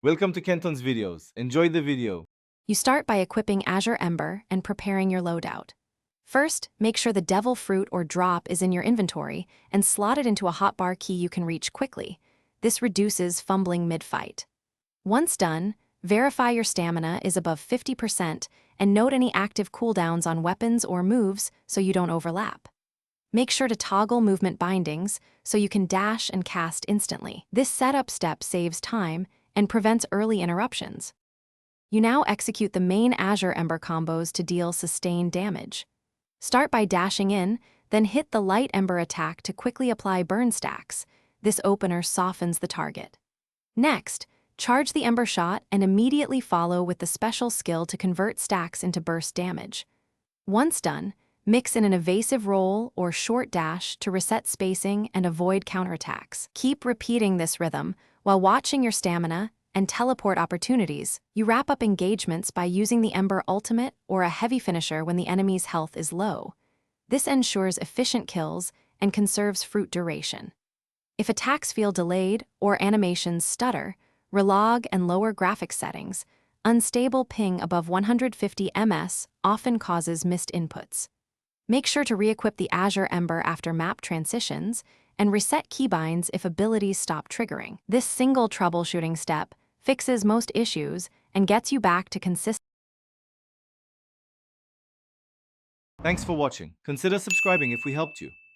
Welcome to Kenton's videos. Enjoy the video. You start by equipping Azure Ember and preparing your loadout. First, make sure the devil fruit or drop is in your inventory and slot it into a hotbar key you can reach quickly. This reduces fumbling mid-fight. Once done, verify your stamina is above 50% and note any active cooldowns on weapons or moves so you don't overlap. Make sure to toggle movement bindings so you can dash and cast instantly. This setup step saves time and prevents early interruptions. You now execute the main Azure Ember combos to deal sustained damage. Start by dashing in, then hit the light Ember attack to quickly apply burn stacks. This opener softens the target. Next, charge the Ember shot and immediately follow with the special skill to convert stacks into burst damage. Once done, mix in an evasive roll or short dash to reset spacing and avoid counterattacks. Keep repeating this rhythm while watching your stamina and teleport opportunities. You wrap up engagements by using the Ember ultimate or a heavy finisher when the enemy's health is low. This ensures efficient kills and conserves fruit duration. If attacks feel delayed or animations stutter, relog and lower graphics settings. Unstable ping above 150 ms often causes missed inputs. Make sure to re-equip the Azure Ember after map transitions and reset keybinds if abilities stop triggering. This single troubleshooting step fixes most issues and gets you back to consistent. Thanks for watching. Consider subscribing if we helped you.